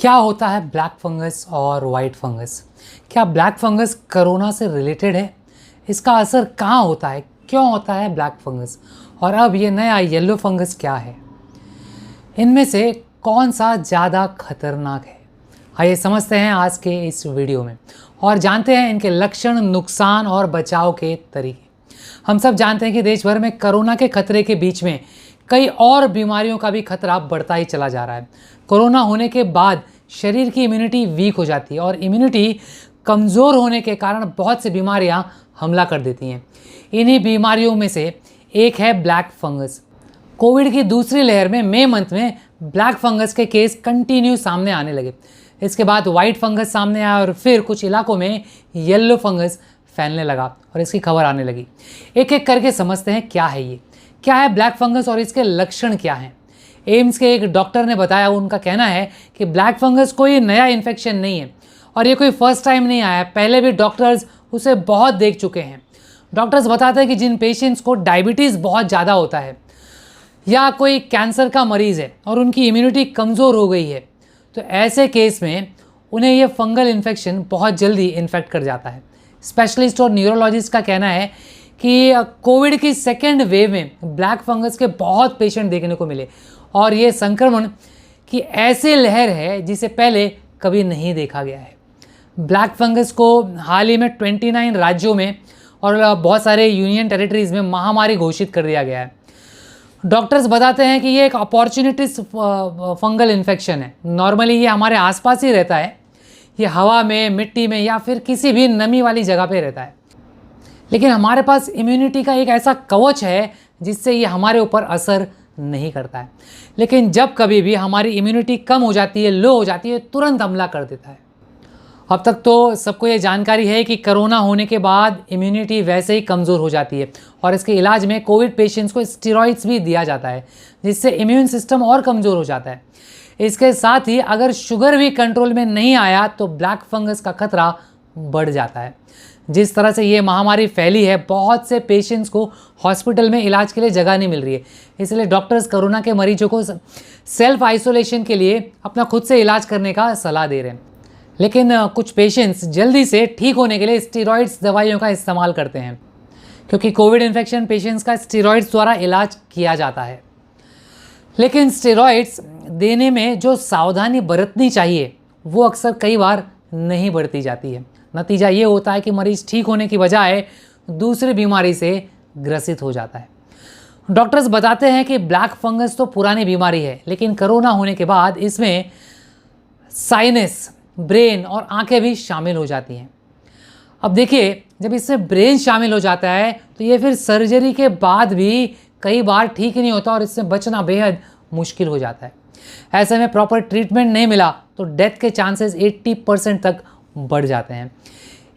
क्या होता है ब्लैक फंगस और वाइट फंगस? क्या ब्लैक फंगस कोरोना से रिलेटेड है? इसका असर कहाँ होता है? क्यों होता है ब्लैक फंगस? और अब ये नया येलो फंगस क्या है? इनमें से कौन सा ज़्यादा खतरनाक है? आइए समझते हैं आज के इस वीडियो में और जानते हैं इनके लक्षण, नुकसान और बचाव के तरीके। हम सब जानते हैं कि देश भर में कोरोना के खतरे के बीच में कई और बीमारियों का भी खतरा बढ़ता ही चला जा रहा है। कोरोना होने के बाद शरीर की इम्यूनिटी वीक हो जाती है और इम्यूनिटी कमज़ोर होने के कारण बहुत सी बीमारियां हमला कर देती हैं। इन्हीं बीमारियों में से एक है ब्लैक फंगस। कोविड की दूसरी लहर में मई मंथ में ब्लैक फंगस के केस कंटिन्यू सामने आने लगे। इसके बाद वाइट फंगस सामने आया और फिर कुछ इलाकों में येलो फंगस फैलने लगा और इसकी खबर आने लगी। एक एक करके समझते हैं क्या है ये, क्या है ब्लैक फंगस और इसके लक्षण क्या हैं। एम्स के एक डॉक्टर ने बताया, उनका कहना है कि ब्लैक फंगस कोई नया इन्फेक्शन नहीं है और ये कोई फर्स्ट टाइम नहीं आया है, पहले भी डॉक्टर्स उसे बहुत देख चुके हैं। डॉक्टर्स बताते हैं कि जिन पेशेंट्स को डायबिटीज़ बहुत ज़्यादा होता है या कोई कैंसर का मरीज़ है और उनकी इम्यूनिटी कमज़ोर हो गई है, तो ऐसे केस में उन्हें ये फंगल इन्फेक्शन बहुत जल्दी इन्फेक्ट कर जाता है। स्पेशलिस्ट और न्यूरोलॉजिस्ट का कहना है कि कोविड की सेकेंड वेव में ब्लैक फंगस के बहुत पेशेंट देखने को मिले और ये संक्रमण की ऐसी लहर है जिसे पहले कभी नहीं देखा गया है। ब्लैक फंगस को हाल ही में 29 राज्यों में और बहुत सारे यूनियन टेरिटरीज़ में महामारी घोषित कर दिया गया है। डॉक्टर्स बताते हैं कि ये एक अपॉर्चुनिटीज फंगल इन्फेक्शन है। नॉर्मली ये हमारे आसपास ही रहता है, ये हवा में, मिट्टी में या फिर किसी भी नमी वाली जगह पे रहता है, लेकिन हमारे पास इम्यूनिटी का एक ऐसा कवच है जिससे ये हमारे ऊपर असर नहीं करता है। लेकिन जब कभी भी हमारी इम्यूनिटी कम हो जाती है, लो हो जाती है, तुरंत हमला कर देता है। अब तक तो सबको ये जानकारी है कि कोरोना होने के बाद इम्यूनिटी वैसे ही कमज़ोर हो जाती है और इसके इलाज में कोविड पेशेंट्स को स्टेरॉइड्स भी दिया जाता है जिससे इम्यून सिस्टम और कमज़ोर हो जाता है। इसके साथ ही अगर शुगर भी कंट्रोल में नहीं आया तो ब्लैक फंगस का खतरा बढ़ जाता है। जिस तरह से ये महामारी फैली है, बहुत से पेशेंट्स को हॉस्पिटल में इलाज के लिए जगह नहीं मिल रही है, इसलिए डॉक्टर्स कोरोना के मरीजों को सेल्फ आइसोलेशन के लिए अपना खुद से इलाज करने का सलाह दे रहे हैं। लेकिन कुछ पेशेंट्स जल्दी से ठीक होने के लिए स्टेरॉइड्स दवाइयों का इस्तेमाल करते हैं, क्योंकि कोविड इन्फेक्शन पेशेंट्स का स्टेरॉइड्स द्वारा इलाज किया जाता है। लेकिन स्टेरॉइड्स देने में जो सावधानी बरतनी चाहिए वो अक्सर कई बार नहीं बरती जाती है। नतीजा ये होता है कि मरीज़ ठीक होने की बजाय दूसरी बीमारी से ग्रसित हो जाता है। डॉक्टर्स बताते हैं कि ब्लैक फंगस तो पुरानी बीमारी है, लेकिन कोरोना होने के बाद इसमें साइनस, ब्रेन और आंखें भी शामिल हो जाती हैं। अब देखिए, जब इसमें ब्रेन शामिल हो जाता है तो ये फिर सर्जरी के बाद भी कई बार ठीक ही नहीं होता और इससे बचना बेहद मुश्किल हो जाता है। ऐसे में प्रॉपर ट्रीटमेंट नहीं मिला तो डेथ के चांसेस 80% तक बढ़ जाते हैं।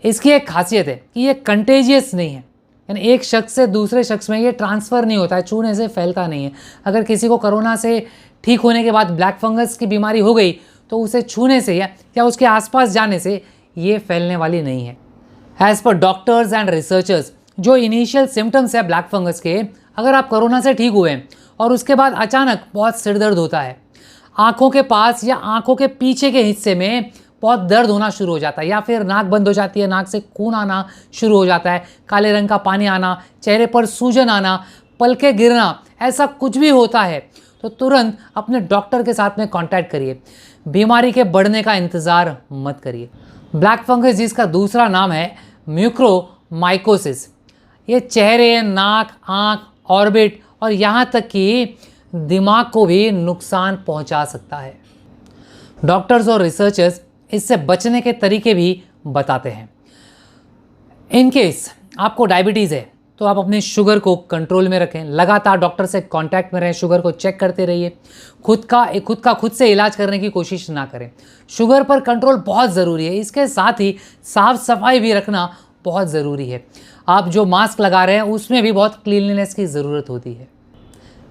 इसकी एक खासियत है कि ये कंटेजियस नहीं है, यानी एक शख्स से दूसरे शख्स में ये ट्रांसफ़र नहीं होता है, छूने से फैलता नहीं है। अगर किसी को कोरोना से ठीक होने के बाद ब्लैक फंगस की बीमारी हो गई तो उसे छूने से या उसके आसपास जाने से ये फैलने वाली नहीं है। As per doctors and researchers, जो इनिशियल सिम्टम्स है ब्लैक फंगस के, अगर आप कोरोना से ठीक हुए और उसके बाद अचानक बहुत सिर दर्द होता है, आँखों के पास या आँखों के पीछे के हिस्से में बहुत दर्द होना शुरू हो जाता है, या फिर नाक बंद हो जाती है, नाक से खून आना शुरू हो जाता है, काले रंग का पानी आना, चेहरे पर सूजन आना, पलके गिरना, ऐसा कुछ भी होता है तो तुरंत अपने डॉक्टर के साथ में कांटेक्ट करिए। बीमारी के बढ़ने का इंतज़ार मत करिए। ब्लैक फंगस, जिसका दूसरा नाम है म्यूकोरमाइकोसिस, ये चेहरे, नाक, आँख, ऑर्बिट और यहाँ तक कि दिमाग को भी नुकसान पहुँचा सकता है। डॉक्टर्स और रिसर्चर्स इससे बचने के तरीके भी बताते हैं। इन केस आपको डायबिटीज़ है तो आप अपने शुगर को कंट्रोल में रखें, लगातार डॉक्टर से कांटेक्ट में रहें, शुगर को चेक करते रहिए, खुद से इलाज करने की कोशिश ना करें। शुगर पर कंट्रोल बहुत ज़रूरी है। इसके साथ ही साफ सफाई भी रखना बहुत ज़रूरी है। आप जो मास्क लगा रहे हैं उसमें भी बहुत क्लीनलीनेस की ज़रूरत होती है।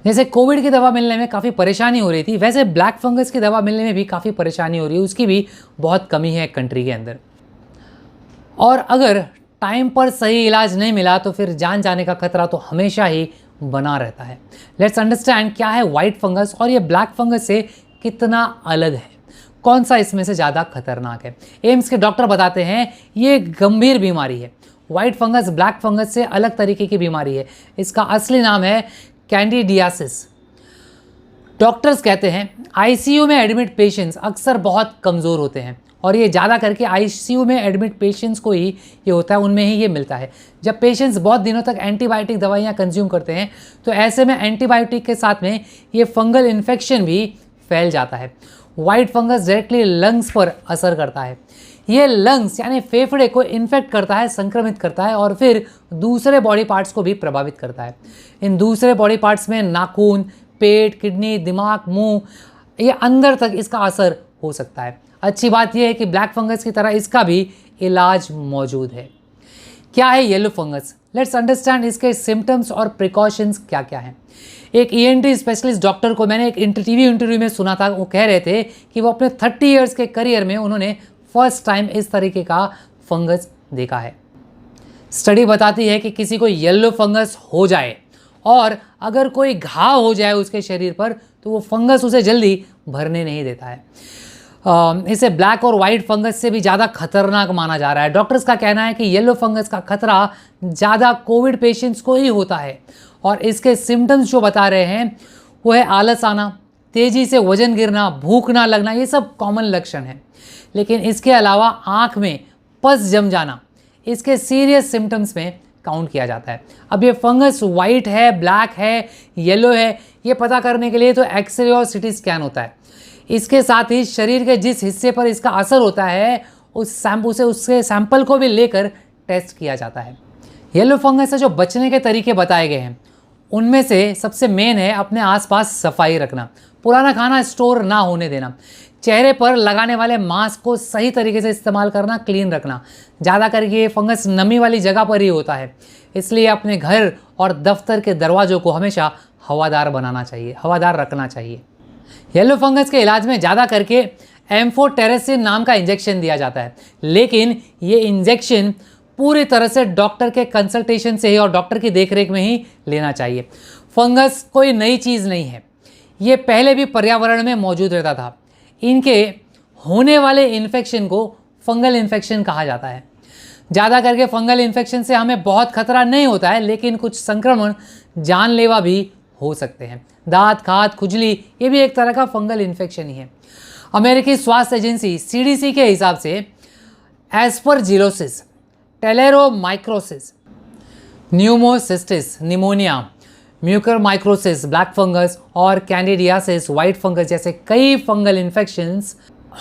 जैसे कोविड की दवा मिलने में काफ़ी परेशानी हो रही थी, वैसे ब्लैक फंगस की दवा मिलने में भी काफ़ी परेशानी हो रही है, उसकी भी बहुत कमी है कंट्री के अंदर। और अगर टाइम पर सही इलाज नहीं मिला तो फिर जान जाने का खतरा तो हमेशा ही बना रहता है। लेट्स अंडरस्टैंड क्या है वाइट फंगस और ये ब्लैक फंगस से कितना अलग है। कौन सा इसमें से ज़्यादा खतरनाक है। एम्स के डॉक्टर बताते हैं ये गंभीर बीमारी है। वाइट फंगस ब्लैक फंगस से अलग तरीके की बीमारी है। इसका असली नाम है कैंडिडियासिस। डॉक्टर्स कहते हैं आईसीयू में एडमिट पेशेंट्स अक्सर बहुत कमज़ोर होते हैं और ये ज़्यादा करके आईसीयू में एडमिट पेशेंट्स को ही ये होता है, उनमें ही ये मिलता है। जब पेशेंट्स बहुत दिनों तक एंटीबायोटिक दवाइयाँ कंज्यूम करते हैं तो ऐसे में एंटीबायोटिक के साथ में ये फंगल इन्फेक्शन भी फैल जाता है। वाइट फंगस डायरेक्टली लंग्स पर असर करता है। ये लंग्स यानी फेफड़े को इन्फेक्ट करता है, संक्रमित करता है और फिर दूसरे बॉडी पार्ट्स को भी प्रभावित करता है। इन दूसरे बॉडी पार्ट्स में नाखून, पेट, किडनी, दिमाग, मुंह, ये अंदर तक इसका असर हो सकता है। अच्छी बात यह है कि ब्लैक फंगस की तरह इसका भी इलाज मौजूद है। क्या है येलो फंगस? लेट्स अंडरस्टैंड इसके सिम्टम्स और प्रिकॉशंस क्या क्या हैं। एक ईएनटी स्पेशलिस्ट डॉक्टर को मैंने एक टीवी इंटरव्यू में सुना था, वो कह रहे थे कि वो अपने 30 इयर्स के करियर में उन्होंने फर्स्ट टाइम इस तरीके का फंगस देखा है। स्टडी बताती है कि किसी को येलो फंगस हो जाए और अगर कोई घाव हो जाए उसके शरीर पर तो वो फंगस उसे जल्दी भरने नहीं देता है। इसे ब्लैक और वाइट फंगस से भी ज़्यादा खतरनाक माना जा रहा है। डॉक्टर्स का कहना है कि येलो फंगस का खतरा ज़्यादा कोविड पेशेंट्स को ही होता है और इसके सिम्टम्स जो बता रहे हैं वो है आलस आना, तेज़ी से वजन गिरना, भूख ना लगना, ये सब कॉमन लक्षण हैं। लेकिन इसके अलावा आँख में पस जम जाना इसके सीरियस सिम्टम्स में काउंट किया जाता है। अब ये फंगस वाइट है, ब्लैक है, येलो है, ये पता करने के लिए तो एक्सरे और सिटी स्कैन होता है। इसके साथ ही शरीर के जिस हिस्से पर इसका असर होता है उसके सैंपल को भी लेकर टेस्ट किया जाता है। येलो फंगस से जो बचने के तरीके बताए गए हैं उनमें से सबसे मेन है अपने आसपास सफाई रखना, पुराना खाना स्टोर ना होने देना, चेहरे पर लगाने वाले मास्क को सही तरीके से इस्तेमाल करना, क्लीन रखना। ज़्यादा करके ये फंगस नमी वाली जगह पर ही होता है, इसलिए अपने घर और दफ्तर के दरवाज़ों को हमेशा हवादार रखना चाहिए। येलो फंगस के इलाज में ज़्यादा करके एम्फोटेरेसिन नाम का इंजेक्शन दिया जाता है, लेकिन ये इंजेक्शन पूरी तरह से डॉक्टर के कंसल्टेशन से ही और डॉक्टर की देखरेख में ही लेना चाहिए। फंगस कोई नई चीज़ नहीं है, ये पहले भी पर्यावरण में मौजूद रहता था। इनके होने वाले इन्फेक्शन को फंगल इन्फेक्शन कहा जाता है। ज़्यादा करके फंगल इन्फेक्शन से हमें बहुत खतरा नहीं होता है, लेकिन कुछ संक्रमण जानलेवा भी हो सकते हैं। दांत, खाद, खुजली, ये भी एक तरह का फंगल इन्फेक्शन ही है। अमेरिकी स्वास्थ्य एजेंसी CDC के हिसाब से aspergillosis, talaromycosis, pneumocystis, pneumonia, mucormycosis, black fungus और कैंडिडियासिस, वाइट फंगस जैसे कई फंगल इन्फेक्शंस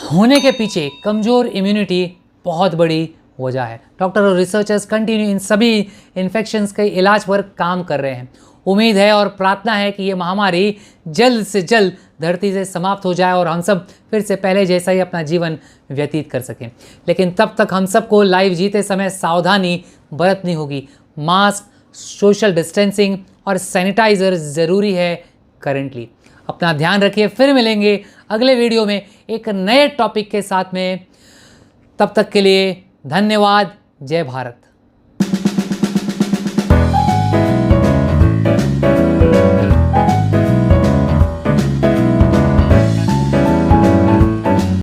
होने के पीछे कमज़ोर इम्यूनिटी बहुत बड़ी वजह है। डॉक्टर और रिसर्चर्स कंटिन्यू इन सभी इन्फेक्शंस के इलाज पर काम कर रहे हैं। उम्मीद है और प्रार्थना है कि ये महामारी जल्द से जल्द धरती से समाप्त हो जाए और हम सब फिर से पहले जैसा ही अपना जीवन व्यतीत कर सकें। लेकिन तब तक हम सबको लाइव जीते समय सावधानी बरतनी होगी। मास्क, सोशल डिस्टेंसिंग और सैनिटाइज़र ज़रूरी है करेंटली। अपना ध्यान रखिए, फिर मिलेंगे अगले वीडियो में एक नए टॉपिक के साथ में। तब तक के लिए धन्यवाद। जय भारत।